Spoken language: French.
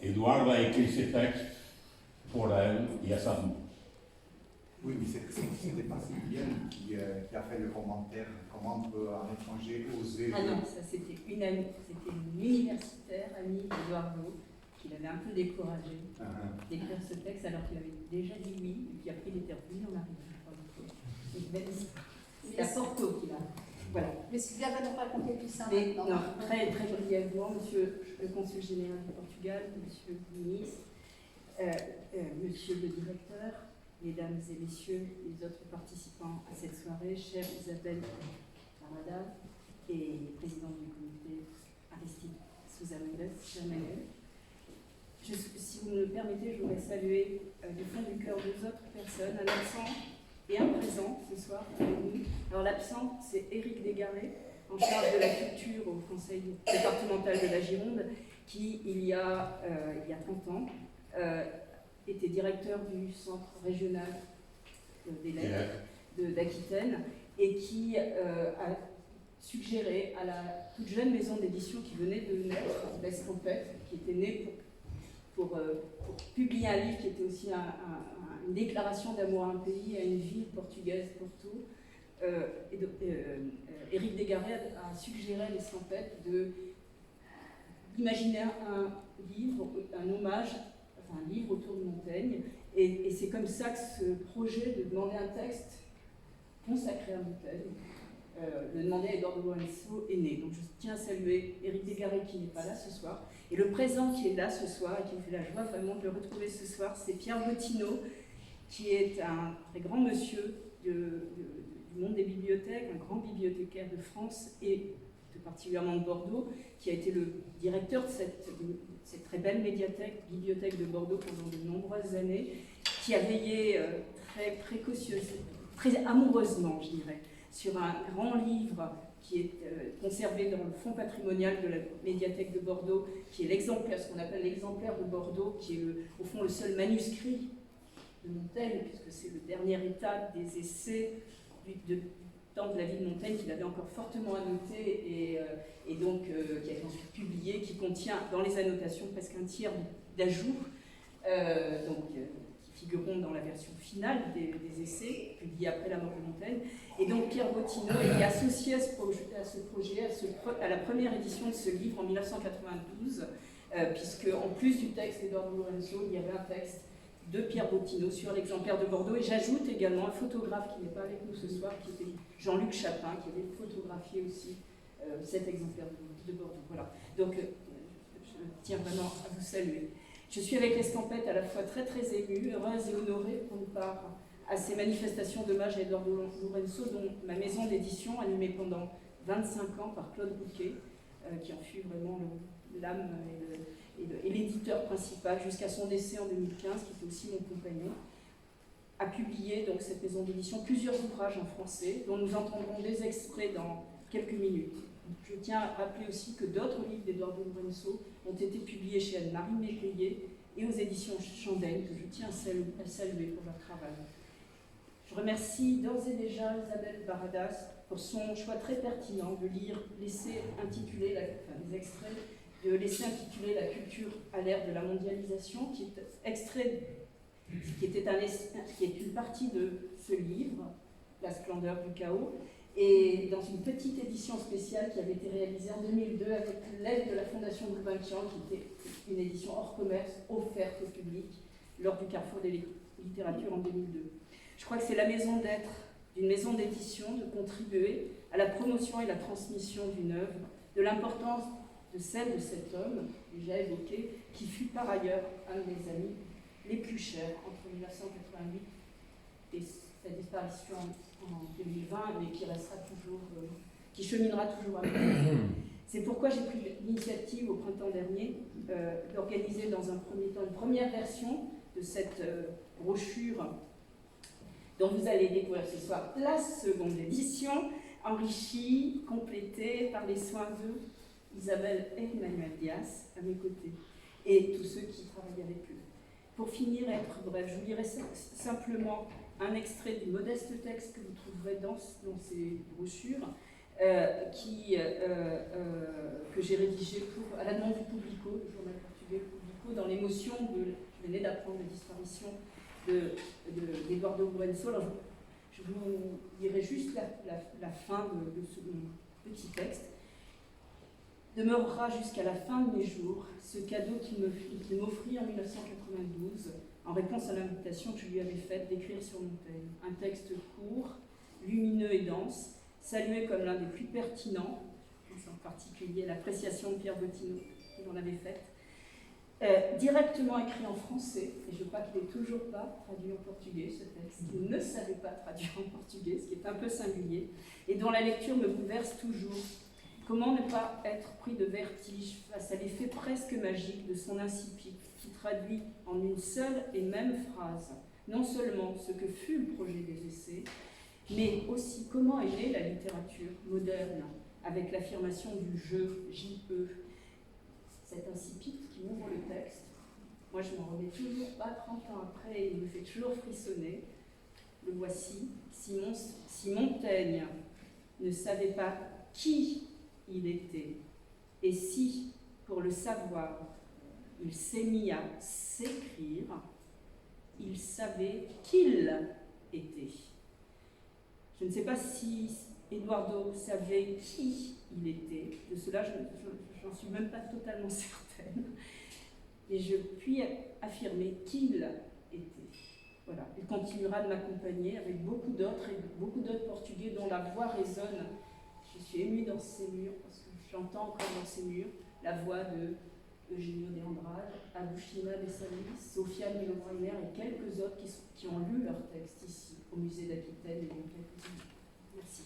Édouard a écrit ces textes pour elle et à sa mort. Oui, mais c'était pas Sylvienne qui a fait le commentaire. Comment on peut, un étranger, oser... Ah non, ça c'était une amie, c'était une universitaire amie d'Édouard Vaud, qui l'avait un peu découragé d'écrire ce texte alors qu'il avait déjà dit oui, et puis après il était revenu en arrière. C'est à Porto qu'il a. Voilà. Mais Sylvia va nous raconter tout ça Mais, maintenant. non, très, très brièvement, monsieur le consul général du Portugal, monsieur le ministre, monsieur le directeur, mesdames et messieurs, les autres participants à cette soirée, chère Isabelle Barada et présidente du comité Aristide Sousa Mendes, chère Manuel. Si vous me le permettez, je voudrais saluer du fond du cœur deux autres personnes, un absent et un présent ce soir avec nous. Alors l'absent, c'est Éric Desgarrets, en charge de la culture au Conseil départemental de la Gironde, qui, il y a 30 ans, était directeur du centre régional des lettres d'Aquitaine et qui a suggéré à la toute jeune maison d'édition qui venait de naître, l'Escampette, qui était née pour publier un livre qui était aussi une déclaration d'amour à un pays, à une ville portugaise, Porto. Éric Desgarrets a suggéré à l'Escampette d'imaginer un livre, un hommage, enfin un livre autour de Montaigne, et c'est comme ça que ce projet de demander un texte consacré à Montaigne, le demander à Eduardo Lourenço est né. Donc je tiens à saluer Éric Desgarrets qui n'est pas là ce soir, et le présent qui est là ce soir et qui me fait la joie vraiment de le retrouver ce soir, c'est Pierre Bottineau, qui est un très grand monsieur du monde des bibliothèques, un grand bibliothécaire de France et plus particulièrement de Bordeaux, qui a été le directeur de cette très belle bibliothèque de Bordeaux pendant de nombreuses années, qui a veillé très précautionneusement, très amoureusement, je dirais, sur un grand livre qui est conservé dans le fonds patrimonial de la médiathèque de Bordeaux, qui est l'exemplaire, ce qu'on appelle l'exemplaire de Bordeaux, qui est au fond le seul manuscrit de Montaigne, puisque c'est le dernier état des essais du temps de la vie de Montaigne qu'il avait encore fortement annoté et donc qui a été ensuite publié, qui contient dans les annotations presque un tiers d'ajouts, qui figureront dans la version finale des essais, publiés après la mort de Montaigne. Et donc Pierre Bottineau est associé à ce projet, à la première édition de ce livre en 1992, puisque en plus du texte d'Eduardo Lourenço, il y avait un texte de Pierre Bottineau sur l'exemplaire de Bordeaux. Et j'ajoute également un photographe qui n'est pas avec nous ce soir, qui était Jean-Luc Chapin, qui avait photographié aussi cet exemplaire de Bordeaux. Voilà. Donc je tiens vraiment à vous saluer. Je suis avec l'Escampette à la fois très très émue, heureuse et honorée pour une part à ces manifestations d'hommage à Eduardo Lourenço, dont ma maison d'édition, animée pendant 25 ans par Claude Bouquet, qui en fut vraiment l'âme et l'éditeur principal jusqu'à son décès en 2015, qui était aussi mon compagnon, a publié, donc cette maison d'édition, plusieurs ouvrages en français, dont nous entendrons des extraits dans quelques minutes. Je tiens à rappeler aussi que d'autres livres d'Eduardo Lourenço ont été publiés chez Anne-Marie Métayer et aux éditions Chandaigne, que je tiens à saluer pour leur travail. Je remercie d'ores et déjà Isabelle Baradas pour son choix très pertinent de lire l'essai intitulé, les extraits de l'essai intitulé La culture à l'ère de la mondialisation, qui est une partie de ce livre, La splendeur du chaos, et dans une petite édition spéciale qui avait été réalisée en 2002 avec l'aide de la Fondation Gulbenkian, qui était une édition hors commerce offerte au public lors du Carrefour des littératures en 2002. Je crois que c'est la maison d'être d'une maison d'édition de contribuer à la promotion et la transmission d'une œuvre, de l'importance de celle de cet homme, déjà évoqué, qui fut par ailleurs un de mes amis les plus chers entre 1988 et sa disparition en 2020, mais qui restera toujours, qui cheminera toujours avec nous. C'est pourquoi j'ai pris l'initiative au printemps dernier d'organiser dans un premier temps une première version de cette brochure dont vous allez découvrir ce soir la seconde édition, enrichie, complétée par les soins d'Isabelle et Emmanuel Dias à mes côtés, et tous ceux qui travaillent avec eux. Pour finir et être bref, je vous lirai simplement un extrait du modeste texte que vous trouverez dans ces brochures, que j'ai rédigé à la demande du Publico, le journal portugais Publico, dans les l'émotion je venais d'apprendre la disparition d'Eduardo Buenso. Alors, je vous lirai juste la fin de ce petit texte. Demeurera jusqu'à la fin de mes jours ce cadeau qu'il m'offrit en 1992 en réponse à l'invitation que je lui avais faite d'écrire sur Montaigne. Un texte court, lumineux et dense, salué comme l'un des plus pertinents, en particulier l'appréciation de Pierre Bottino qu'il en avait faite, directement écrit en français, et je crois qu'il n'est toujours pas traduit en portugais, ce texte, qu'il ne savait pas traduire en portugais, ce qui est un peu singulier, et dont la lecture me bouleverse toujours. Comment ne pas être pris de vertige face à l'effet presque magique de son incipit, qui traduit en une seule et même phrase, non seulement ce que fut le projet des essais, mais aussi comment est née la littérature moderne, avec l'affirmation du je, J-E. Cet incipit qui ouvre le texte, moi je m'en remets toujours pas 30 ans après et il me fait toujours frissonner. Le voici. Si Montaigne ne savait pas qui il était, et si, pour le savoir, il s'est mis à s'écrire, il savait qu'il était. Je ne sais pas si Eduardo savait qui il était, de cela je n'en suis même pas totalement certaine, et je puis affirmer qu'il était. Voilà. Il continuera de m'accompagner avec beaucoup d'autres portugais dont la voix résonne. Je suis émue dans ces murs, parce que j'entends encore dans ces murs la voix de Eugenio de Andrade, Agustina de Salis, Sofia Milo-Breiner et quelques autres qui ont lu leur texte ici, au musée d'Aquitaine et il y a quelques années. Merci.